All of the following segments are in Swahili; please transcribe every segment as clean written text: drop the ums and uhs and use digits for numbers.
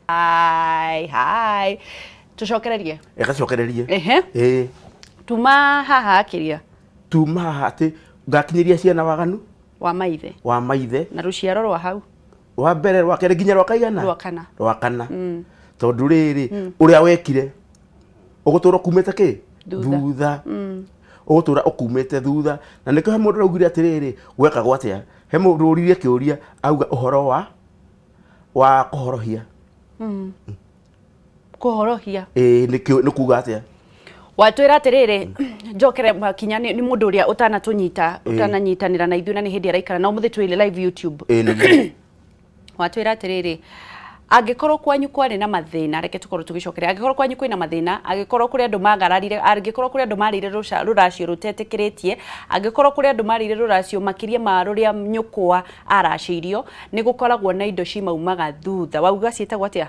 Hai. Tucokererie. Cokererie. Ehe. Tuma haha kiria. Tuma haha ati ngakinyiria ciana waganu Wa maithe. Wa maithe. Na ruciaro rwa hau. Wa mbere rwa kere nginya rwa kaigana. Rwa kana. Tondu riri uria wekire ugutura kumete ki thutha. Ugutura ukumete thutha na nikyo he mundu raugire atiriri gweka gwatia he mundu uririe kiuria auga uhoro wa kuhorohia. Kuhorohia. Nikyo nikuga atia Watwira atiriri njokere makinya ni mundu uria utanatunyita utananyitanira na ithuĩ na ni hindi araikara na umuthi twile live YouTube. Watwira atiriri angikorwo kwanyu kwari na mathina reke tukorwo tugicokeria angikorwo kwanyu kwina mathina angikorwo kuri andu magararire angikorwo kuri andu marire ruracio rutetikiritie angikorwo kuri andu marire ruracio makiria ma ruria nyukwa araciirio ni gukoragwo na indo cimaumaga thutha wauga cietagwo atia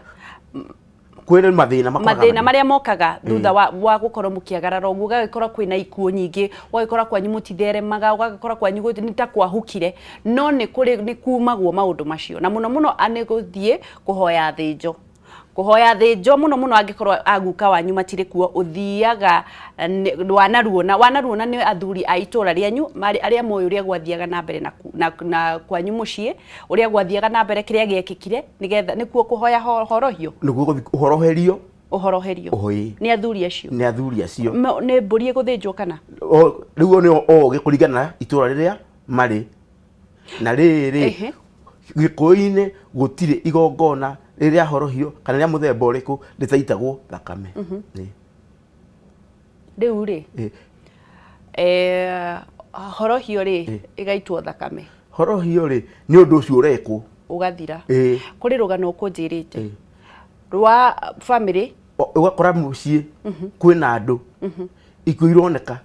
kwire mathina maria mokaga thutha wa gukorwo mukiagarara uguo gagikorwo kwina ikuo nyingi wagikora kwanyu mutitheremaga wagikora kwanyu nita kwahukire no ni kuri ni kumagwo maundu macio na muno aniguthie kuhoya thinjo muno angikorwo aguka wanyu matire kuo uthiaga wanaruona ni athuri a itura rianyu aria moyo uria gwathiaga na mbere na kwanyu mucii uria gwathiaga na mbere kiria giekikire nigetha nikuo kuhoya horohio niguo uhoroherio ni athuri acio ni mburi guthinjwo kana riu ni gikuringana itura riria mari na riri gikuini gutire igongona riria horohio kana ria muthemba uriku ritaitagwo thakame. Riu ri horohio ri igaitwo thakame. Horohio ri ni undu ucio urekwo ugathira kuri rugano ukunjirite rwa family ugakora mucii kwina andu ikuo ironeka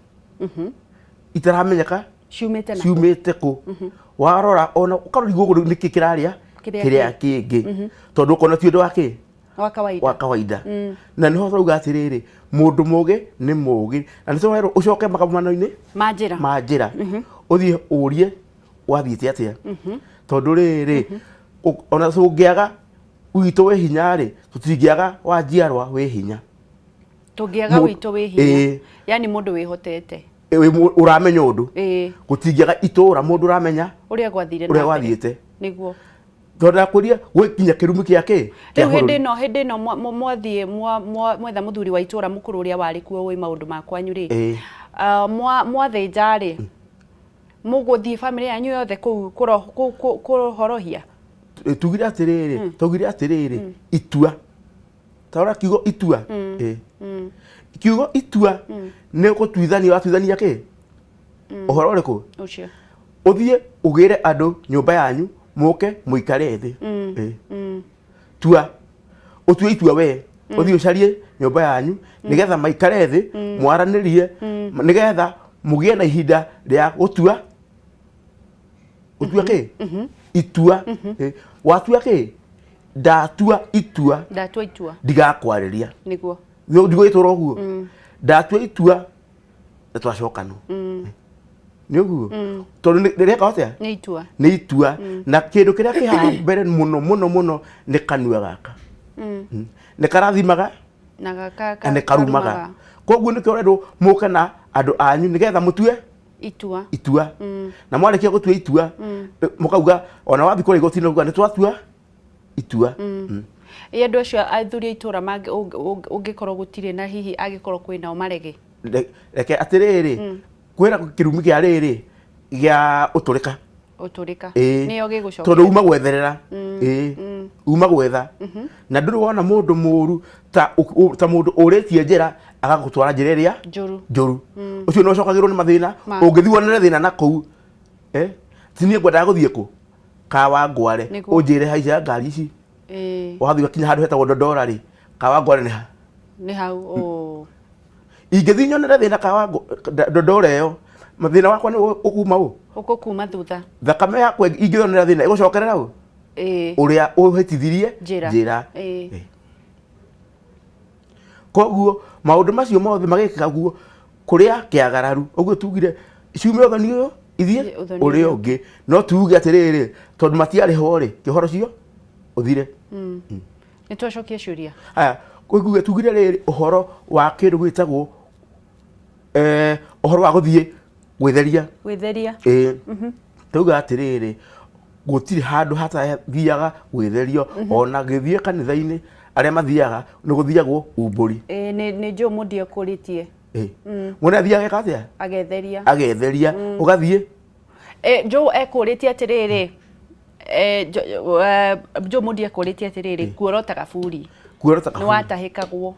itaramenyeka ciumite ku warora ona ukarora igũrũ niki kiraria kiria kingi tondu ukona ti undu wa kawaida na niho rauga atiriri mundu mugi ni mugi na nico ucoke makamano-ini manjira uthie urie wathiite atia tondu riri ona ungiaga wito we hinya ri tutingiaga wanjiarwa we hinya tungiaga wito we hinya yani mundu wihotete uramenya undu gutingiaga itura mundu uramenya uria gwathiite niguo tonda kuria gwikinya kirumi kiake riu hindi no mwathie mwetha muthuri wa itura mukuru uria wari kuo wi maundu makwanyu ri mwathinja ri muguthie family yanyu yothe kuhorohia tugire atiriri itua taura kiugo itua kiugo itua ne watwithania ki uhoro uriku ucio uthie ugire andu nyumba yanyu muke muikare thi tua utue itua we uthie ucarie nyumba yanyu nigetha maikare thi mwaranirie nigetha mugie na ihinda ria gutua ki itua watua ki ndatua itua ndigakwariria niguo ndigwitura uguo ndatua itua twacokanu ni uguo tondu rireka atia ni itua na kindu kiria kihaha mbere muno ni kanua gaka ni karathimaga na gaka ni karumaga koguo ni kioredo muke na andu anyu nigetha mutue itua na mwarikia gutua itua mukauga ona wathi kuri igoti nuga ni twatua itua andu acio athuri itura mangi ungikorwo gutire na hihi agikorwo kwina o marege reke atiriri kwira kirumi gia riri gia uturika niyo gigucoka tondu uma gwetherera uma gwetha na nduri wona mundu muru ta mundu uritie njira agagutwara njira iria njuru ucio no cokagirwo ni mathina ungithii wonere thina na kou tinie ngwendaga guthie ku kawa ngware unjire haica ngari ici wathi kinya handu hetagwo Ndondora ri kawa ngware ni hau ingithi nyonere thina kawa Ndondora iyo mathina wakwa ni ukuma thutha thakame yakwa ingithonera thina igucokerera u uria uhitithirie njira koguo maundu macio mothe magikika guo kuria kiagararu uguo tugire ciume uthoni uyu ithie uria ungi no tuge atiriri tondu matiari ho ri kihoro cio uthire Nĩ twacokia ciũria. Aya, kuge tugire rĩrĩ ũhoro wa kĩndũ gwĩtagwo ũhoro wa gũthiĩ gwĩtheria. Gwĩtheria. Tauga atĩrĩrĩ, gũtirĩ handũ hatathiaga gwĩtherio, ona gĩthiĩ kanitha-inĩ arĩa mathiaga nĩ gũthiagwo umbũri. Nĩ Joe Mũndĩ ekũrĩtie. Mwene athiaga eka atĩa? Agetheria. Agetheria. Ũgathiĩ? Joe ekũrĩtie atĩrĩrĩ, Joe Mũndĩ ekũrĩtie atĩrĩrĩ, kuorota kaburi. Kuorota kaburi. Nĩ watahĩkagwo.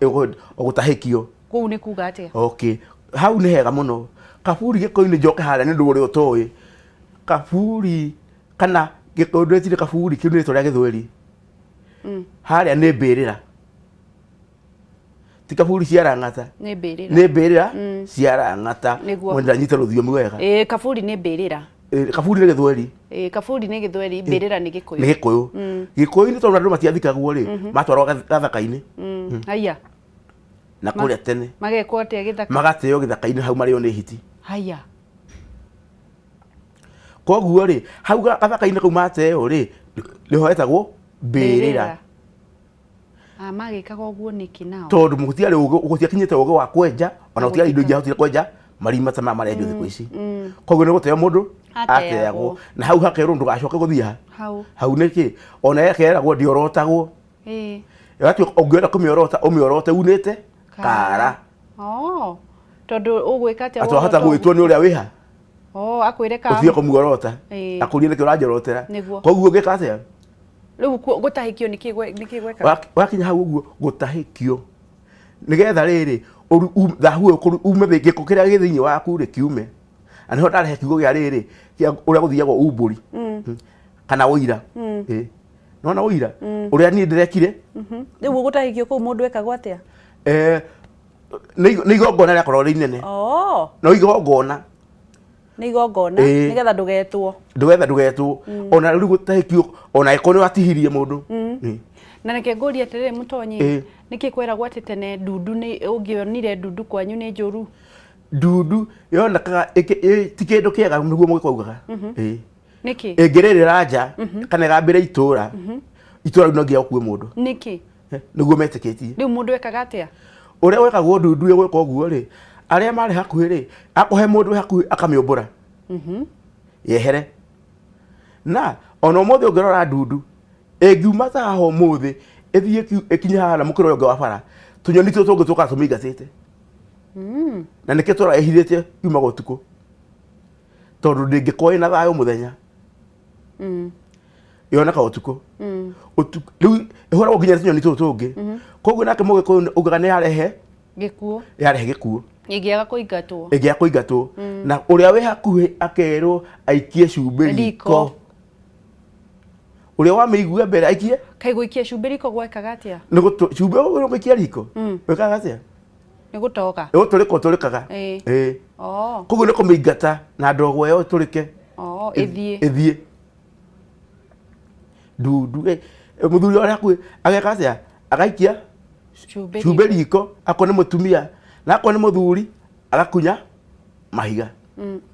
Gũtahĩkio. Kũu nĩ kuga atĩa? Okay. Hau nĩ hega mũno. Kaburi gĩkũyũ-inĩ njoke harĩa nĩ ũndũ ũrĩa ũtoĩ. Kaburi kana gĩkũyũ ndwĩtire kaburi kĩu nĩ rĩtwa rĩa Gĩthweri. Harĩa nĩ mbĩrĩra. Ti kaburi cia Lang'ata. Nĩ mbĩrĩra. Nĩ mbĩrĩra cia Lang'ata. Mwenda nyita rũthiomi wega. Kaburi nĩ mbĩrĩra. Kaburi nĩ Gĩthweri. Kaburi nĩ Gĩthweri, mbĩrĩra nĩ Gĩkũyũ. Nĩ Gĩkũyũ. Gĩkũyũ-inĩ tondũ andũ matiathikagwo rĩ, matwarwo gathaka-inĩ. Haya. Na kũrĩa tene. Magekwo atĩa gĩthaka? Magateo gĩthaka-inĩ hau marĩo nĩ hiti. Haya. Koguo rĩ, hau gathaka-inĩ kau mateo rĩ, nĩho hetagwo mbĩrĩra. Magĩkaga ũguo nĩkĩ nao? Tondũ gũtiakinyĩte ũgĩ wa kwenja, ona gũtiarĩ indo ingĩahotire kwenja marima ta maya marendio thikũ ici. Koguo nĩ gũteo mũndũ ateagwo. Na hau hakerwo ndũgacoke gũthiĩ hau nĩkĩ? Ona yekeragwo ndiorotagwo. Ũngĩenda kũmĩorota ũmĩorote unĩte kara. Tondũ ũgwĩka atĩa? Atwahota gwĩtwo nĩ ũrĩa wĩha. Akwĩre kama. Ũthiĩ kũmuorota. Akũrie nĩkĩ ũranjorotera. Koguo ũngĩka atĩa? Rĩu gũtahĩkio nĩkĩ gweka? Wakinya hau ũguo gũtahĩkio. Nĩgetha rĩrĩ thahu ume gĩko kĩrĩa gĩ thĩinĩ waku rĩ kiume. Na nĩho ndarehe kiugo gĩa rĩrĩ ũrĩa gũthiagwo umbũri. Kana ũira. Nona ũira ũrĩa niĩ ndĩrekire. Rĩu gũtahĩkio kũu mũndũ ekagwo atĩa? Nĩ igongona rĩakorwo rĩ inene. No igongona. Nĩ igongona nĩgetha ndũgetwo. Ndũgetwo. Ona rĩu gũtahĩkio ona ĩkorwo nĩ watihirie mũndũ. Na reke ngũrie atĩrĩrĩ Mũtonyi, nĩkĩ kwĩragwo atĩ tene ndundu ũngĩonire ndundu kwanyu nĩ njũru? Ndundu yonekaga ti kĩndũ kĩega nĩguo mũgĩkaugaga. Nĩkĩ? Ĩngĩrĩrĩra nja kana ĩgambĩre itũũra, itũũra rĩu no nginya gũkue mũndũ. Nĩkĩ? Nĩguo metĩkĩtie. Rĩu mũndũ ekaga atĩa? Ũrĩa wekagwo ndundu gwĩka ũguo rĩ, arĩa marĩ hakuhĩ rĩ, akũhe mũndũ hakuhĩ akamĩũmbũra. Yehere. Na ona ũmũthĩ ũngĩrora ndundu ĩngiuma ta haha ũmũthĩ ĩthiĩ ĩkinye haha na mũkĩra ũngĩ wa bara, tũnyoni tũtũ tũngĩ tũkaga tũmĩingatĩte. Na nĩkĩo tũra ĩhithĩtie yumaga ũtukũ. Tondũ ndĩngĩkorwo ĩna thayũ mũthenya. Yoneka ũtukũ. Rĩu ĩhũragwo nginya tũnyoni tũtũ tũngĩ. Koguo nake Mũgĩkũyũ ugaga nĩ yarehe gĩkuũ. Yarehe gĩkuũ. Ĩngĩaga kũingatwo. Ĩngĩaga kũingatwo. Na ũrĩa wĩ hakuhĩ akerwo aikie cumbĩ riko. Ũrĩa wamĩigua mbere aikie. Kaĩ gũikia cumbĩ riko gwekaga atĩa? Nĩ cumbĩ ũgĩikia riko. Wekaga atĩa? Nĩ gũtoga. Nĩ gũtũrĩka ũtũrĩkaga. Koguo nĩ kũmĩingata na ndogo ĩyo ĩtũrĩke. Ĩthiĩ. Ndundu mũthuri ũrĩa hakuhĩ ageka atĩa? Agaikia cumbĩ riko. Akorwo nĩ mũtumia na akorwo nĩ mũthuri agakunya mahiga.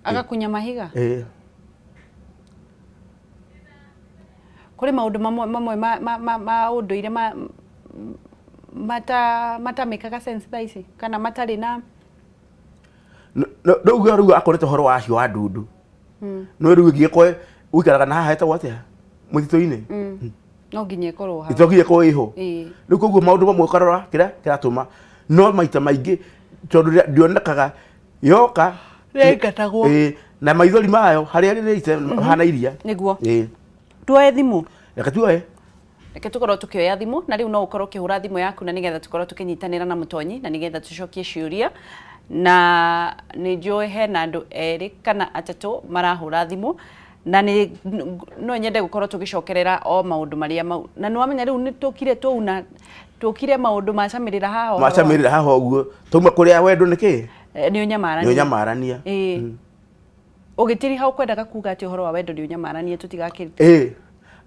Agakunya mahiga? Kũrĩ maũndũ mamwe ma ũndũire matamĩkaga sense thaa ici kana matarĩ na rĩu akorete ũhoro wacio wa ndundu. No rĩu ĩngĩgĩkorwo ũikaraga na haha hetagwo atĩa mũtitũ-inĩ? No nginya ĩkorwo haha. Ĩtogire ĩkorwo ĩho. Rĩu koguo maũndũ mamwe ũkarora kĩrĩa kĩratũma no maita maingĩ tondũ ndionekaga yoka ĩngatagwo. Na maithori mayo harĩa rĩrĩte hana iria. Nĩguo. Tuoye thimũ. Reke tuoye. Reke tũkorwo tũkĩoya thimũ na rĩu no ũkorwo ũkĩhũra thimũ yaku na nĩgetha tũkorwo tũkĩnyitanĩra na Mũtonyi na nĩgetha tũcokie ciũria. Na nĩ njũĩ hena andũ erĩ kana atatũ marahũra thimũ na no nyende gũkorwo tũgĩcokerera o maũndũ marĩa mau. Na nĩwamenya rĩu nĩ tũkire tũuna tũkire maũndũ macamĩrĩra haha. Macamĩrĩra haha ũguo. Tũma kũrĩa wendo nĩkĩ? Nĩ ũnyamarania. Nĩ ũnyamarania. Ũgĩtiri hau kwendaga kuga atĩ ũhoro wa wendo nĩ ũnyamarania tũtigakĩrĩte.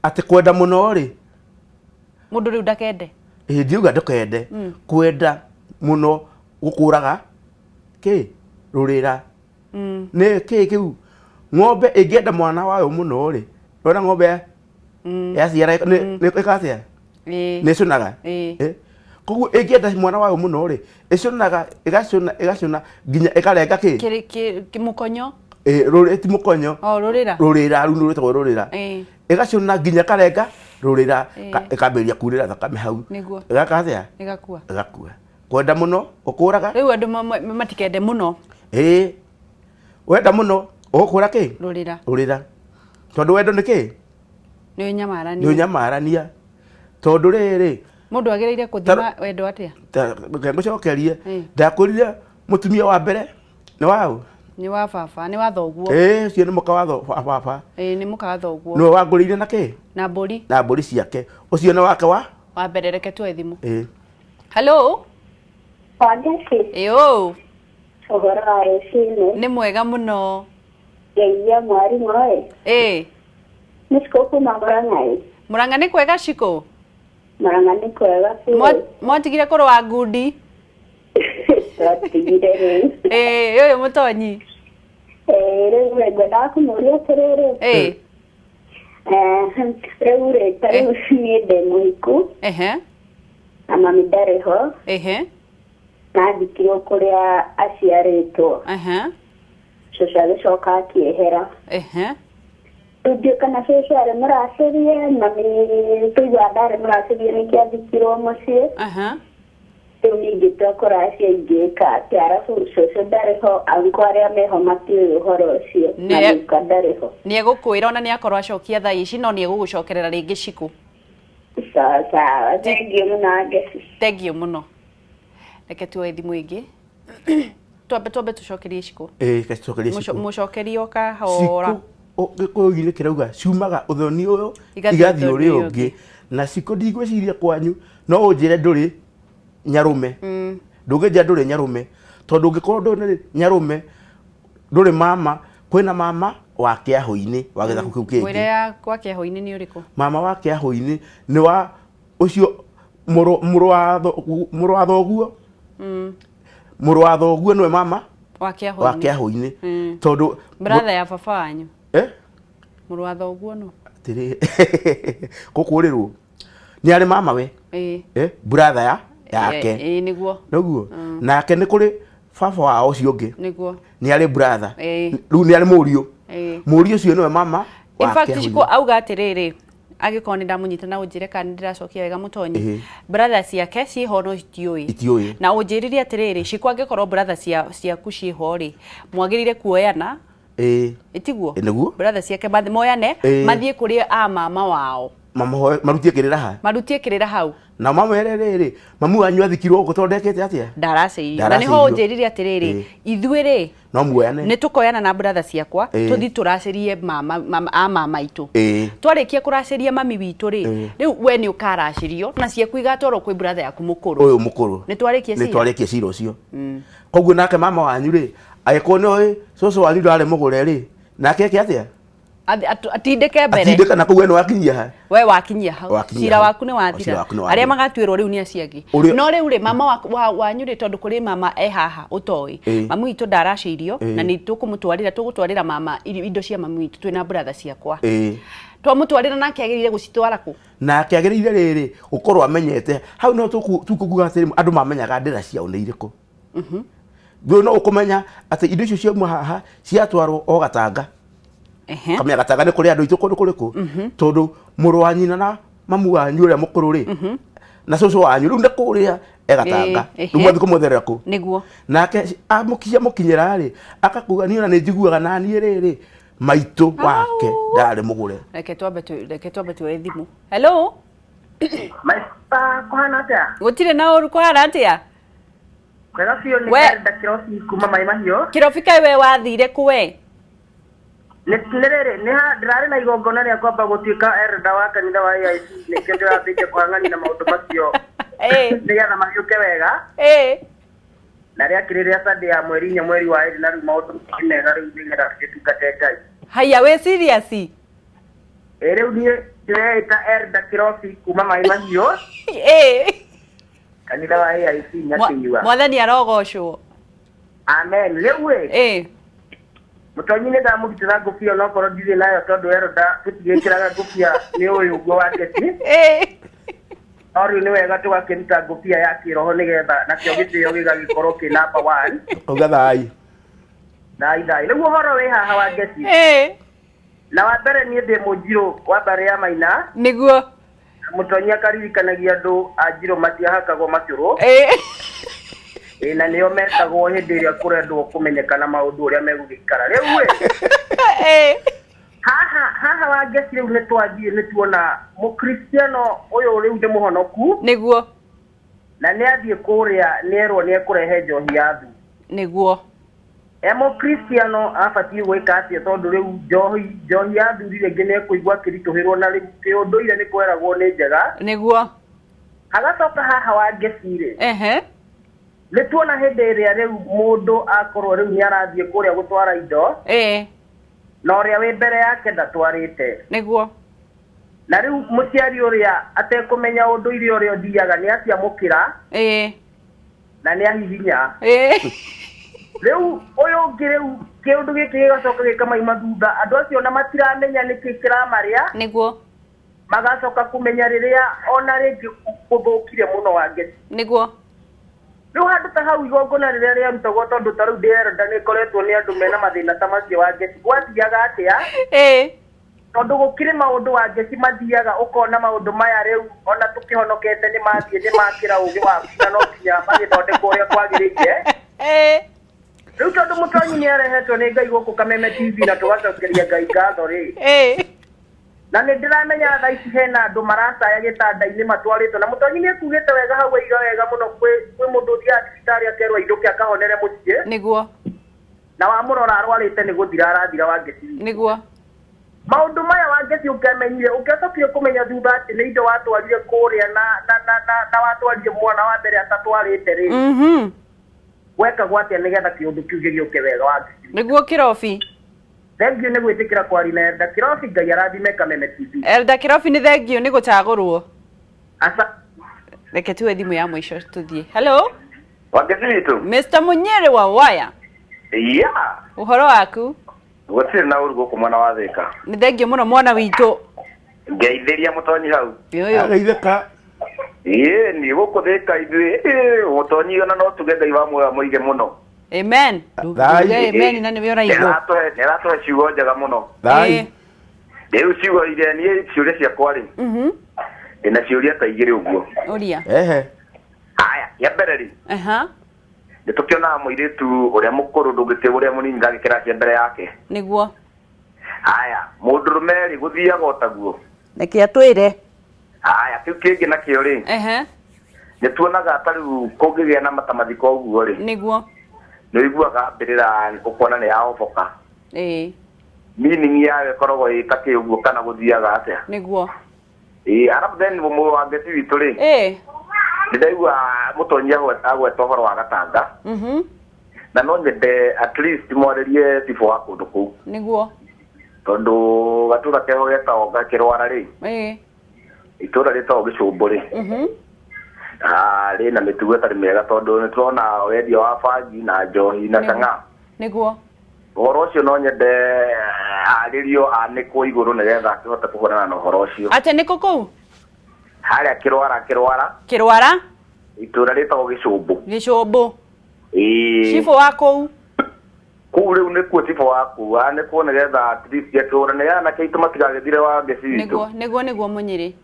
Atĩ kwenda mũno rĩ. Mũndũ rĩu ndakende. Ndiuga ndakende. Kwenda mũno gũkũraga rũrĩra. Nĩ kĩu ng'ombe ĩngĩenda mwana wayo mũno rĩ. Rwona ng'ombe yaciara nĩ ĩka atĩa? nä conaga koguo ä ngä enda mwana wayo må no rä ä conaga ä gacona nginya ä karenga kä må konyo ti må konyo rå rä ra rå rä ra rä u nä rå ätagwo rå rä ra ä gacona nginya karenga rå rä ra ä kambä ria kurä ra thakame hau ä gaka atä a ä gakua kwenda må no å kå raga rä u andå matikende må no wenda må no å gå kå ra kä rå rä ra tondå wendo nä kä nä å nyamarania tondå rä rä må ndå agä rä ire kå thima wendo atä ngå cokerie ndakwä rire må tumia wa mbere nä waå nä wa baba nä wa thoguo cio nä må ka wa baba nä må ka wa thoguo nä we wangå rä ire na kä na mbå na mbå ri ciake å cio nä wake wa mbere reke tuoe thimå halo Ũhoro wa rũcinĩ nĩ mwega mũno ngeithia mwarimũ ĩ nĩ Cikũ kuma Mũrang'a Mũrang'a nĩ kwega Cikũ Mũrang'a nĩ kwega biũ mwatigire kũrũa ngundi twatigire rĩu ũyũ mũtonyi rĩu ngwendaga kũmũria atĩrĩrĩ rĩu rĩ ta rĩu niĩ ndĩ mũhiku na mami ndarĩ ho nathikirwo kũrĩa aciarĩtwo cũcũ agĩcoka akĩehera rĩu ndiũ kana cũcũ arĩ mũracĩrie mami tũigua ndarĩ mũracĩrie nĩkĩ athikirwo mũciĩ rĩu ningĩtua kũracia ingĩka atĩ arabu cũcũ ndarĩ ho ango arĩa meho matiũĩ ũhoro ũcio na guka ndarĩ ho nĩ egũkwĩra ona nĩ akorwo acokia thaa ici no nĩ egũgũcokerera rĩngĩ Cikũ sawa thengiũ mũno Ngeci thengiũ mũno reke tuoe thimũ ĩngĩ twambe tũcokerie Cikũ mũcokerie o kahora gĩkũyũ-inĩ kĩrauga ciumaga ũthoni ũyũ igathiĩ ũrĩa ũngĩ na Cikũ ndigwĩciria kwanyu no ũnjĩre ndũrĩ nyarũme ndũngĩnjĩra ndũrĩ nyarũme tondũ ũngĩkorwo ndũrĩ nyarũme ndũrĩ mama kwĩna mama wa kĩahũ-inĩ wa gĩthaka kĩu kĩngĩ mwĩre wa kĩahũ-inĩ nĩ ũrĩkũ mama wa kĩahũ-inĩ nĩ wa ũcio mũrũ wa thoguo mũrũ wa thoguo nĩwe mama wa kĩahũ-inĩ tondũ brother ya baba wanyu mũrũ wa thoguo no atĩrĩ gũkũrĩrwo nĩ arĩ mama we brother yake nĩguo noguo nake nĩ kũrĩ baba wao ũcio ũngĩ nĩguo nĩ arĩ brother rĩu nĩ arĩ mũriũ ũcio nĩwe mama in fact Cikũ auga atĩrĩrĩ agĩkorwo nĩ ndamũnyita na ũnjĩre kana nĩ ndĩracokia wega mũtonyi brother ciake ciĩho no itiũĩ na ũnjĩrire atĩrĩrĩ Cikũ angĩkorwo brother ciaku ciĩho rĩ mwagĩrĩire kuoyana ĩtiguo brother ciake moyane mathiĩ kũrĩ a mama wao marutie kĩrĩra hau na mama rĩrĩ mamu wanyu athikirwo ũguo tondũ ndekĩte atĩa ndaracĩirio na nĩho ũnjĩrire atĩrĩrĩ ithuĩ rĩ no muoyane nĩ tũkoyana na brother ciakwa tũthi tũracĩrie mama aitũ twarĩkia kũracĩria mami witũ rĩ rĩu we nĩ ũkaracĩrio na ciaku igatwarwo kwĩ brother yaku mũkũrũ nĩ twarĩkia cira ũcio koguo nake mama wanyu rĩ agĩkorwo nĩ cũcũ wanyu ndarĩ mũgũre rĩ nake eke atĩa atindĩke mbere atindĩka na kũu wakinyia ha we wakinyia hau cira waku nĩ wathira arĩa magatuĩrwo rĩu nĩ acio angĩ no rĩu rĩ mama wanyu rĩ tondũ kũrĩ mama haha ũtoĩ mamu witũ ndaracĩirio na nĩ tũgũtwarĩra mama indo cia mamu witũ twĩna brother ciakwa twamũtwarĩra nake agĩrĩire gũcitwara kũ nake agĩrĩire rĩrĩ gũkorwo amenyete hau no tũkuga atĩrĩ andũ mamenyaga ndĩra ciao nĩ irĩkũ no ũkũmenya atĩ indo icio ciauma haha ciatwarwo o Gatanga kamenya Gatanga nĩ kũrĩ andũ aitũ kũndũ kũrĩkũ tondũ mũrũ wa nyina na mamu wanyu ũrĩa mũkũrũ rĩ na cũcũ wanyu rĩu nĩ kũrĩa Gatanga rĩu mwathi kũmwetherera kũ nĩguo nake amũkinyĩra rĩ akakuga niĩ ona nĩ njiguaga na niĩ rĩrĩ maitũ wake ndarĩ mũgũre reke twambe tuoe thimũ hello maitũ kũhana atĩa gũtirĩ na ũru kũhana atĩa kwega biũ nĩ Erda Kĩrobi kuma Mai Mahiũ Kĩrobi kaĩ we wathire kũ we nĩ rĩrĩ ndĩrarĩ na igongona rĩa kwamba gũtuĩka Erda wa kanitha wa AIC nĩkĩo ndĩrambĩtie kũhang'ania na maũndũ macio nĩgetha mahiũke wega na rĩakĩrĩ rĩa Sunday ya mweri 4 mweri wa 2 na rĩu maũndũ mega rĩu nĩgetha tũgĩtungate Ngai haya we serious rĩu niĩ ndĩreĩta Erda Kĩrobi kuma Mai Mahiũ kanitha wa AIC Nyakĩnyua mwathani arogocwo amen rĩu mũtonyi nĩ ndamũrutĩra ngũbia onokorwo ndirĩ nayo tondũ Erda tũtigĩkĩraga ngũbia nĩ ũyũ ũguo wa Ngeci Ori ni wega tugakiruta ngobia ya kiroho nigetha nakio gitio gigagikorwo ki number 1 uga thai niguo horo wi haha wa ngeci na wa mbere ni ndi Munjiro wa Mbare ya Maina niguo Mutonyia karirikanagia andu Anjiro matiahakagwo macuru na nio metagwo hindi iria kurendwo kumenyekana maundu uria megugikara riu haha wa ngeci riu nitwathie nituona mukristiano uyu riu ndi muhonoku niguo na ni athie kuria nierwo ni ekurehe njohi ya thu niguo mukristiano abatie gwika atia tondu riu njohi ya thuri ringi ni ekuigua kirituhirwo na riu kiunduire ni kweragwo ni njega niguo hagacoka haha wa ngeci ri nituona hindi iria riu mundu akorwo riu ni arathie kuria gutwara indo na uria wi mbere yake ndatwarite niguo na riu muciari uria atekumenya unduire uria uthiaga ni aciamukira na ni ahihinya riu uyu ungi riu kiundu giki gigacoka gikamaima thutha andu acio na matiramenya niki kiramaria niguo magacoka kumenya riria ona ringi kuthukire muno wa ngeci niguo riu handu ta hau igongona riria riarutagwo tondu ta riu ndirenda ni koretwo ni andu mena mathina ta macio wa ngeci gwathiaga atia tondu gukire maundu wa ngeci mathiaga ukona maundu maya riu ona tukihonokete ni mathie ni makira ugi wa na no kinya magithondekwo uria kwagirire riu tondu Mutonyi ni arehetwo ni Ngai guku Kameme TV na tugacokeria Ngai ngatho ri na ni ndiramenya thaa ici hena andu maracaya gitanda-ini matwaritwo na Mutonyi ni ekugite wega hau iga wega muno kwi mundu uthia thibitari akerwo ainduke akahonere mucie niguo na wamurora arwarite ni guthira arathira wa ngeci niguo maundu maya wa ngeci ukamenyire ukecokire kumenya thutha ati ni indo watwarire kuria na watwarire mwana wa mbere atatwarite ri weka gwatia nigetha kiundu kiu gigioke wega wa ngeci niguo Kirobi thengio ni gwitikira kwari na Elda Kirobi Ngai arathime Kameme TV Elda Kirobi ni thengio ni gucagurwo asa reke tuwe thimu ya mwisho tuthie hello Wangeci witu Mr. Munyere wa Waya uhoro waku gutire na urugo kumwana wa Thika ni thengio muno mwana witu ngeithiria Mutonyi hau ageitheka ni guku Thika ithui Mutonyi ona no tuge Ngai wa muoyo muige muno amen amen na ni ora igo neratuhe ciugo njega muno riu ciugo iria ni ciuria ciakwa ri ina ciuria ta igiri uguo uria haya ya mbere ri nitukiona muiritu uria mukuru ndugite uria munini ndagikira cia mbere yake niguo haya mundurume ri guthiaga otaguo niki atwire haya kiu kingi nakio ri nituonaga atariu kungigia na matamathiko uguo ri niguo niguaga mbirira ukona ni yaoboka meaning yawe korogwo itaki uguo kana guthiaga atia niguo arabu then mu wa ngeci witu ri ndaigua Mutonyi agweta uhoro wa gatanga na no nyende at least mwarerie sifo wa kundu kuu niguo tondu gatura keho getagwo gakirwara ri itura ritagwo Gicumbu ri ri na mitugo itari mega tondu ni turona wendia wa bangi na njohi na canga niguo uhoro ucio no nyende aririo anikwo iguru nigetha akihota kuhurana na uhoro ucio ate niko kuu haria kirwara itura ritagwo Gicumbu sifo wa kuu riu nikuo sifo waku anikuo nigetha at least aturane yana keitu matigagithire wa ngeci witu niguo Munyiri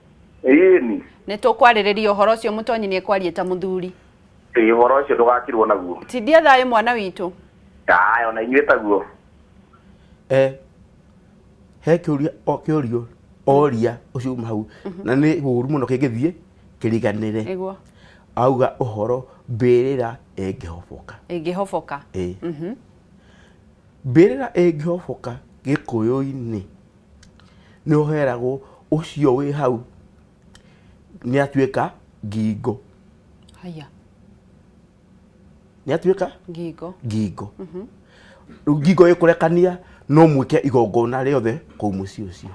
ni nitukwaririria uhoro ucio Mutonyi ni ekwaria ta muthuri uhoro ucio ndugakirwo naguo tindia thayo mwana witu ona inyuĩ taguo he kiurio oria ucio hau na ni huru muno kingithie kiriganire niguo auga uhoro mbirira engihoboka mbirira engihoboka gikuyu-ini ni uheragwo ucio wi hau ni atuika ngingo ni atuika ngingo ngingo ikurekania no mwike igongona riothe kuu muci ucio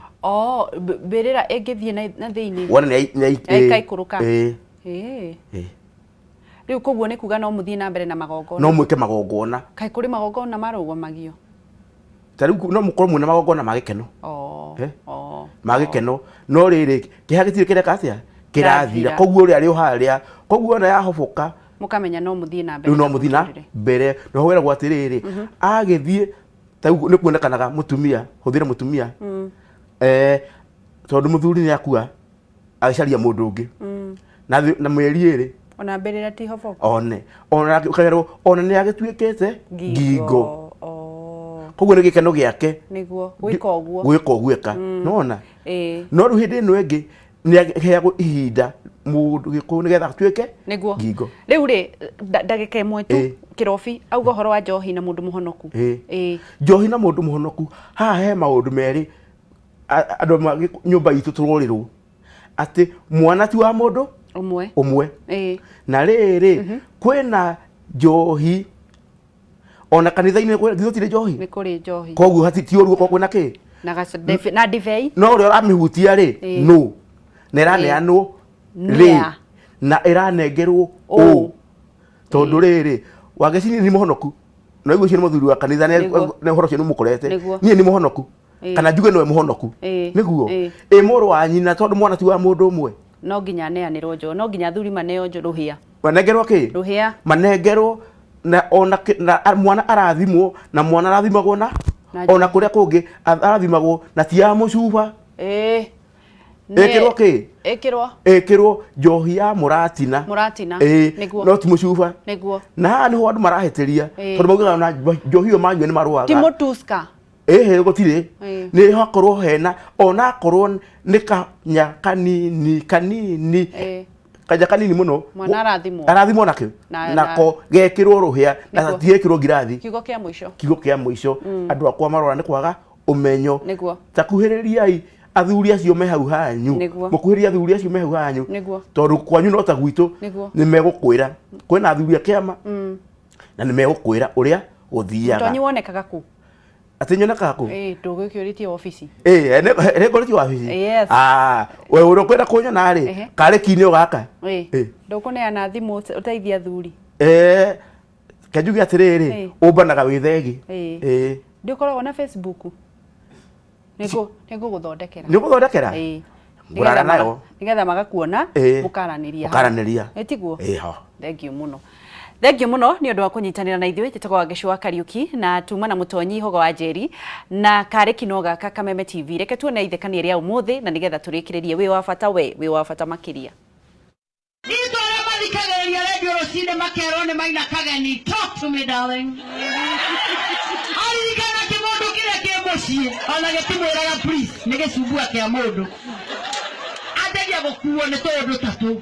mbirira engithie na thiini wona ni ikaikuruka riu koguo ni kuga no muthie na mbere na magongona no mwike magongona kai kuri magongona marugumagio tariu no mukorwo mwina magongona magikeno magikeno no riri kiha gitire kireka atia kirathira koguo uri ari haria koguo na yahoboka mukamenya no muthie na mbere no muthie na mbere no hwera gwatiriri agithie tau ni kuonekanaga mutumia huthire mutumia tondu muthuri ni akua agicaria mundu ungi na mweri iri ona mbere na tihoboka ona kagero ona ni agituikete ngingo koguo ni gikeno giake niguo gwika uguo eka nona no ru hindi no engi ni aheagwo ihinda mundu gikuyu ni getha tuike ngingo riu ri ndagika imwe tu Kirobi auga horo wa njohi na mundu muhonoku njohi na mundu muhonoku haha he maundu meri andu ma nyumba itu turorirwo ati mwana ti wa mundu umwe na riri kwina njohi ona kanitha-ini githotire njohi ni kuri njohi koguo hati oru ko kwina ki na divei no uri uramihutia ri no na iraneanwo ri na iranengerwo tondu riri wagecini ni muhonoku no iguo cio ni muthuri wa kanitha ne horo cio ni mukorete nie ni muhonoku kana njuge no muhonoku niguo muru wa nyina tondu mwana ti wa mundu umwe no nginya neanirwo njo no nginya thuri maneo njo ruhia manengerwo ki ruhia manengerwo na ona mwana arathimwo na mwana arathimagwo na ona kuria kungi arathimagwo na ti ya mucuba ekirwo ki ekirwo njohi ya muratina niguo no ti mucuba niguo na haha niho andu maraheteria tondu maugaga na njohi yo manyue ni marwaga ti mutuska gutire ni hakorwo hena ona akorwo ni kanya kanini kanja kanini muno mwana arathimwo nakio nako gekirwo ruhia na tiekirwo ngirathi kiugo kia muico andu akwa marora ni kwaga umenyo takuhiririai athuri acio me hau hanyu mukuhiria athuri acio me hau hanyu tondu kwanyu no ta gwitu ni megukwira kwina athuri akiama na ni megukwira uria uthiaga tonyi wonekaga ku ati nyoneka ku ndugikuritie ofisi ne ngoritie ofisi we urokwenda kunyona ri kare kinio gaka ndukuneana thimu uteithia athuri kanjugi atiriri umbanaga withegi ndikoragwo na Facebook niguguthondekera ngurana nayo nigetha magakuona mukaraniria etiguo thank you muno ni undu wa kunyitanira na ithuĩ njĩtagwo Wangeci wa Kariuki na tuma na Mutonyi Hogo wa Njeri na kare kino gaka Kameme TV reke tuone ithekania rĩa umuthi na nigetha tũrĩkĩrĩrie wĩ wa bata wĩ wa bata makĩria Nito arĩa mathikagĩrĩria redio rũcinĩ makerwo nĩ Maina Kageni. Talk to me darling. Aririkana kĩmũndũ kĩrĩa kĩ mũciĩ ona gĩtimwĩraga please nĩ gĩcumbua kĩa mũndũ anjagia gũkuo nĩ tũndũ tatũ